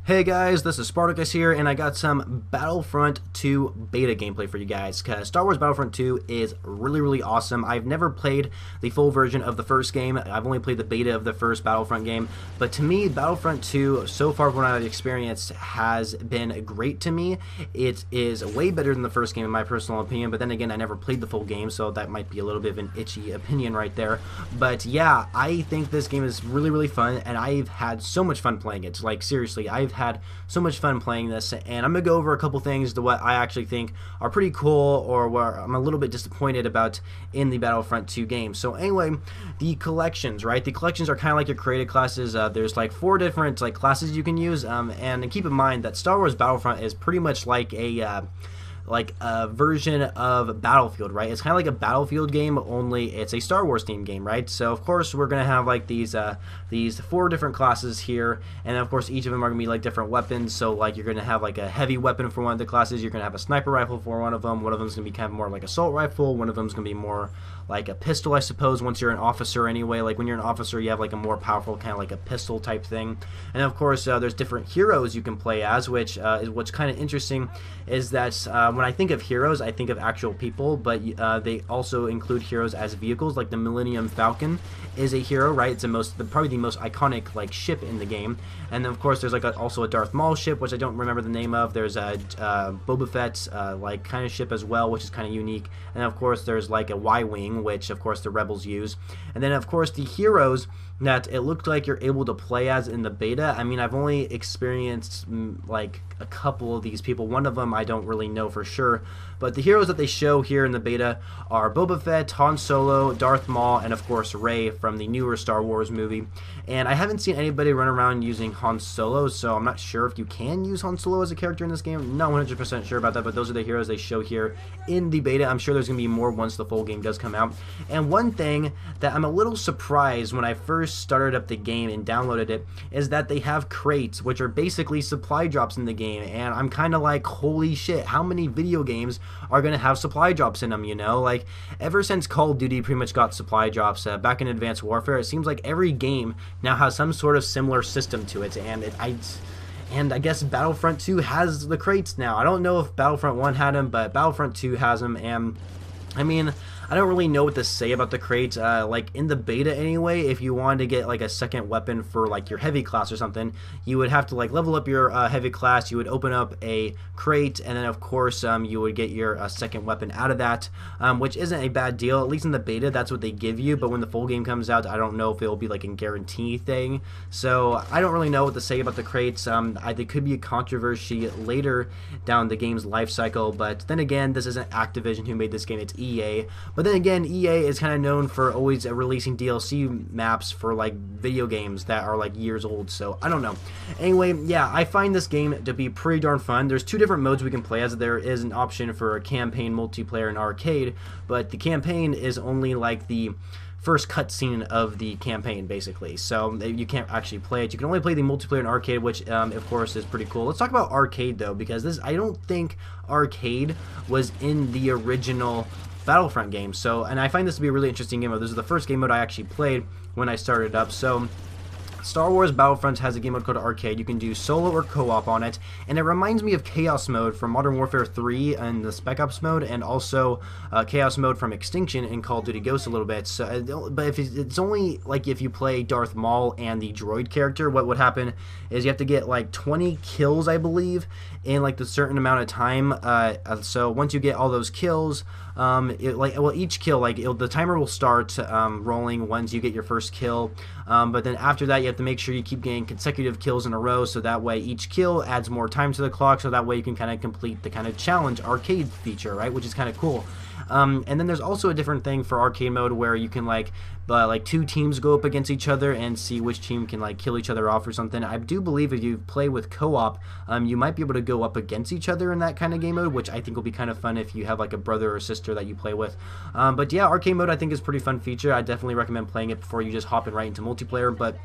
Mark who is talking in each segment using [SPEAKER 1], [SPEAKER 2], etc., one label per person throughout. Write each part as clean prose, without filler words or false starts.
[SPEAKER 1] Hey guys, this is Spartacus here, and I got some Battlefront 2 beta gameplay for you guys, because Star Wars Battlefront 2 is really awesome. I've never played the full version of the first game. I've only played the beta of the first Battlefront game, but to me, Battlefront 2, so far from what I've experienced, has been great to me. It is way better than the first game in my personal opinion, but then again, I never played the full game, so that might be a little bit of an itchy opinion right there. But yeah, I think this game is really fun, and I've had so much fun playing it. Like, seriously, I've had so much fun playing this, and I'm gonna go over a couple things to what I actually think are pretty cool, or where I'm a little bit disappointed about in the Battlefront 2 game. So anyway, the collections, right? The collections are kind of like your created classes. There's like 4 different classes you can use, and keep in mind that Star Wars Battlefront is pretty much like a version of Battlefield, right? It's kind of like a Battlefield game, only it's a Star Wars themed game, right? So of course we're gonna have like these 4 different classes here, and of course each of them are gonna be like different weapons. So like you're gonna have like a heavy weapon for one of the classes, you're gonna have a sniper rifle for one of them is gonna be kind of more like assault rifle, one of them is gonna be more like a pistol, I suppose, once you're an officer anyway. Like when you're an officer, you have like a more powerful kind of like a pistol type thing. And of course there's different heroes you can play as, which is what's kind of interesting, is that when I think of heroes, I think of actual people, but they also include heroes as vehicles. Like the Millennium Falcon is a hero, right? It's probably the most iconic like ship in the game. And then of course there's like also a Darth Maul ship, which I don't remember the name of. There's a Boba Fett like kind of ship as well, which is kind of unique. And of course there's like a Y-wing, which of course the rebels use. And then of course the heroes that it looked like you're able to play as in the beta. I mean, I've only experienced like a couple of these people. One of them I don't really know for sure, but the heroes that they show here in the beta are Boba Fett, Han Solo, Darth Maul, and of course Rey from the newer Star Wars movie. And I haven't seen anybody run around using Han Solo, so I'm not sure if you can use Han Solo as a character in this game. Not 100% sure about that, but those are the heroes they show here in the beta. I'm sure there's going to be more once the full game does come out. And one thing that I'm a little surprised when I first started up the game and downloaded it is that they have crates, which are basically supply drops in the game. And I'm kind of like, holy shit, how many video games are going to have supply drops in them, you know? Like, ever since Call of Duty pretty much got supply drops back in Advanced Warfare, it seems like every game now has some sort of similar system to it, and I guess Battlefront 2 has the crates now. I don't know if Battlefront 1 had them, but Battlefront 2 has them, and I mean, I don't really know what to say about the crates. Like in the beta anyway, if you wanted to get like a second weapon for like your heavy class or something, you would have to like level up your heavy class. You would open up a crate, and then of course you would get your second weapon out of that, which isn't a bad deal. At least in the beta, that's what they give you. But when the full game comes out, I don't know if it will be like a guarantee thing. So I don't really know what to say about the crates. There could be a controversy later down the game's life cycle, but then again, this isn't Activision who made this game, it's EA. But then again, EA is kind of known for always releasing DLC maps for like video games that are like years old, so I don't know. Anyway, yeah, I find this game to be pretty darn fun. There's 2 different modes we can play as. There is an option for a campaign, multiplayer, and arcade, but the campaign is only like the first cutscene of the campaign, basically, so you can't actually play it. You can only play the multiplayer and arcade, which of course is pretty cool. Let's talk about arcade though, because I don't think arcade was in the original Battlefront game. So, and I find this to be a really interesting game mode. This is the first game mode I actually played when I started up. So Star Wars Battlefront has a game mode called Arcade. You can do solo or co-op on it, and it reminds me of Chaos Mode from Modern Warfare 3 and the Spec Ops mode, and also Chaos Mode from Extinction in Call of Duty Ghosts a little bit. So, but if it's only like if you play Darth Maul and the droid character, what would happen is you have to get like 20 kills, I believe, in like the certain amount of time. So once you get all those kills, each kill, the timer will start rolling once you get your first kill, but then after that you have to make sure you keep getting consecutive kills in a row, so that way each kill adds more time to the clock, so that way you can kind of complete the kind of challenge arcade feature, right, which is kind of cool. And then there's also a different thing for arcade mode where you can like 2 teams go up against each other and see which team can like kill each other off or something. I do believe if you play with co-op, you might be able to go up against each other in that kind of game mode, which I think will be kind of fun if you have like a brother or sister that you play with. But yeah, arcade mode I think is a pretty fun feature. I definitely recommend playing it before you just hop in right into multiplayer. But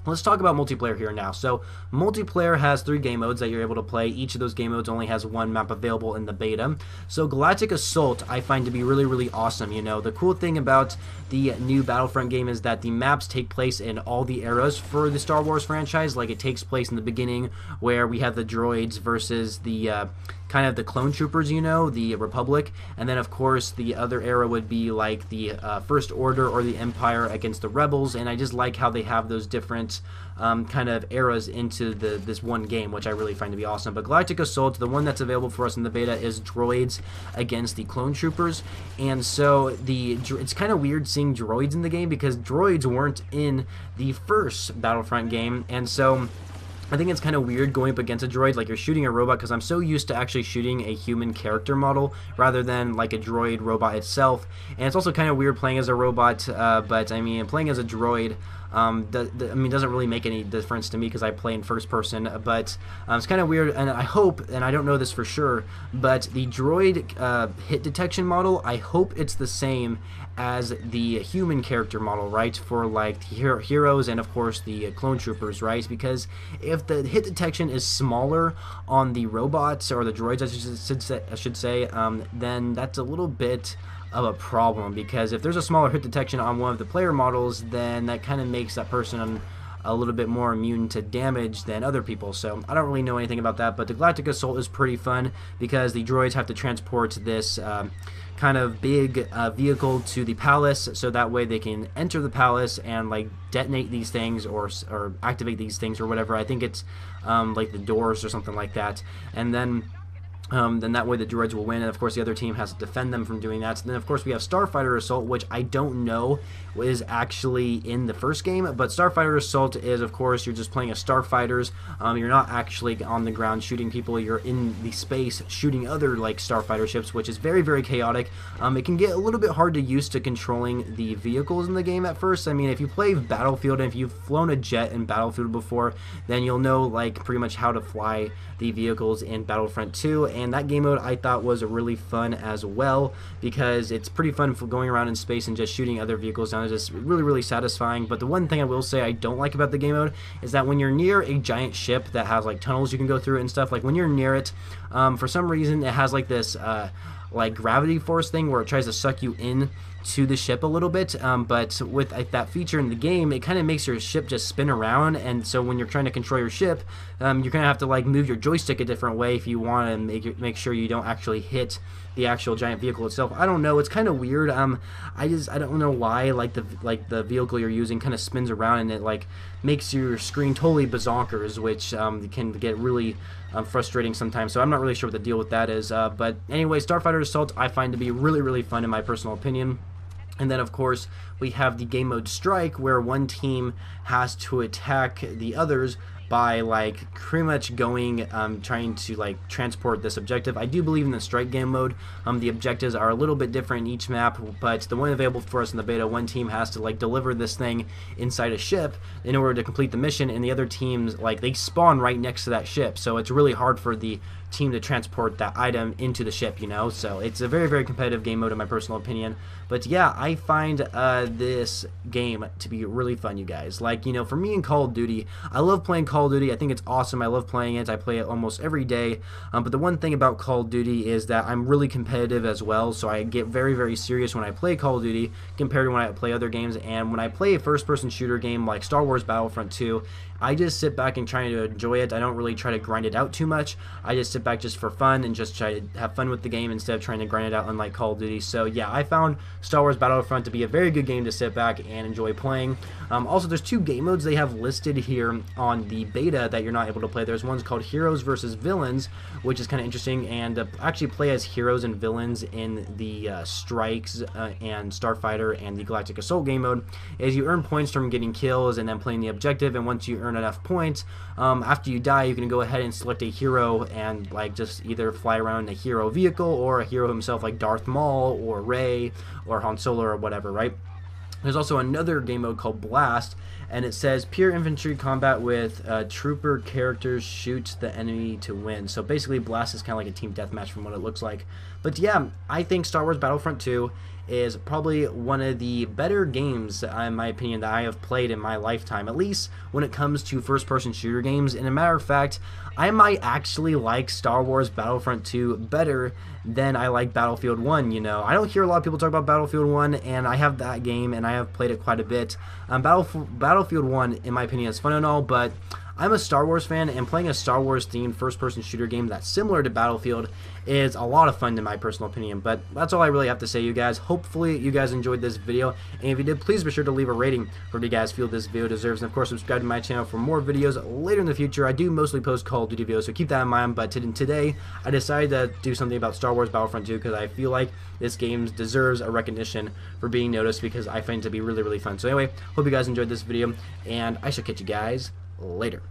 [SPEAKER 1] Let's talk about multiplayer here now. So multiplayer has 3 game modes that you're able to play. Each of those game modes only has 1 map available in the beta. So Galactic Assault I find to be really, really awesome. You know, the cool thing about the new Battlefront game is that the maps take place in all the eras for the Star Wars franchise. Like, it takes place in the beginning where we have the droids versus the kind of the clone troopers, you know, the Republic, and then of course the other era would be like the First Order or the Empire against the Rebels. And I just like how they have those different kind of eras into this one game, which I really find to be awesome. But Galactic Assault, the one that's available for us in the beta, is droids against the clone troopers. And so it's kind of weird seeing droids in the game because droids weren't in the first Battlefront game, and so I think it's kind of weird going up against a droid, like you're shooting a robot, because I'm so used to actually shooting a human character model rather than like a droid robot itself. And it's also kind of weird playing as a robot, but I mean, playing as a droid doesn't really make any difference to me because I play in first person, but it's kind of weird. And I hope, and I don't know this for sure, but the droid hit detection model, I hope it's the same as the human character model, right, for like the heroes and of course the clone troopers, right? Because if the hit detection is smaller on the robots or the droids, I should say, then that's a little bit of a problem, because if there's a smaller hit detection on one of the player models, then that kind of makes that person a little bit more immune to damage than other people. So I don't really know anything about that, but the Galactic Assault is pretty fun because the droids have to transport this kind of big vehicle to the palace, so that way they can enter the palace and like detonate these things or activate these things or whatever. I think it's like the doors or something like that, and then that way the droids will win, and of course the other team has to defend them from doing that. So then of course we have Starfighter Assault, which I don't know is actually in the first game, but Starfighter Assault is, of course, you're just playing as starfighters. You're not actually on the ground shooting people, you're in the space shooting other like starfighter ships, which is very, very chaotic. It can get a little bit hard to use to controlling the vehicles in the game at first. I mean, if you play Battlefield and if you've flown a jet in Battlefield before, then you'll know like pretty much how to fly the vehicles in Battlefront 2, and that game mode I thought was really fun as well, because it's pretty fun for going around in space and just shooting other vehicles down. It's just really, really satisfying. But the one thing I will say I don't like about the game mode is that when you're near a giant ship that has like tunnels you can go through and stuff, like when you're near it, for some reason it has like this like gravity force thing where it tries to suck you in to the ship a little bit, but with that feature in the game, it kind of makes your ship just spin around, and so when you're trying to control your ship, you're gonna have to like move your joystick a different way if you want to make sure you don't actually hit the actual giant vehicle itself. I don't know, it's kind of weird. I don't know why like the vehicle you're using kind of spins around, and it like makes your screen totally bazonkers, which can get really frustrating sometimes. So I'm not really sure what the deal with that is. But anyway, Starfighter Assault I find to be really, really fun in my personal opinion. And then of course we have the game mode Strike, where one team has to attack the others by like pretty much going trying to like transport this objective. I do believe in the Strike game mode the objectives are a little bit different in each map, but the one available for us in the beta, one team has to like deliver this thing inside a ship in order to complete the mission, and the other teams like they spawn right next to that ship, so it's really hard for the team to transport that item into the ship, you know. So it's a very, very competitive game mode in my personal opinion. But yeah, I find this game to be really fun, you guys. Like, you know, for me in Call of Duty, I love playing Call of Duty. I think it's awesome. I love playing it. I play it almost every day. But the one thing about Call of Duty is that I'm really competitive as well, so I get very, very serious when I play Call of Duty compared to when I play other games. And when I play a first-person shooter game like Star Wars Battlefront 2, I just sit back and try to enjoy it. I don't really try to grind it out too much. I just sit back just for fun and just try to have fun with the game instead of trying to grind it out unlike Call of Duty. So yeah, I found Star Wars Battlefront to be a very good game to sit back and enjoy playing. Also, there's 2 game modes they have listed here on the beta that you're not able to play. There's one's called Heroes versus Villains, which is kind of interesting, and actually play as heroes and villains in the Strikes and Starfighter and the Galactic Assault game mode is you earn points from getting kills and then playing the objective, and once you earn enough points, after you die, you can go ahead and select a hero and like just either fly around a hero vehicle or a hero himself like Darth Maul or Rey or Han Solo or whatever, right? There's also another game mode called Blast, and it says pure infantry combat with trooper characters shoot the enemy to win. So basically Blast is kind of like a team deathmatch from what it looks like. But yeah, I think Star Wars Battlefront 2 is probably one of the better games, in my opinion, that I have played in my lifetime, at least when it comes to first-person shooter games. And a matter of fact, I might actually like Star Wars Battlefront 2 better than I like Battlefield 1, you know. I don't hear a lot of people talk about Battlefield 1, and I have that game, and I have played it quite a bit. Battlefield 1, in my opinion, is fun and all, but I'm a Star Wars fan, and playing a Star Wars themed first-person shooter game that's similar to Battlefield is a lot of fun in my personal opinion. But that's all I really have to say, you guys. Hopefully you guys enjoyed this video, and if you did, please be sure to leave a rating for what you guys feel this video deserves, and of course subscribe to my channel for more videos later in the future. I do mostly post Call of Duty videos, so keep that in mind. But today I decided to do something about Star Wars Battlefront 2 because I feel like this game deserves a recognition for being noticed, because I find it to be really, really fun. So anyway, hope you guys enjoyed this video, and I shall catch you guys later.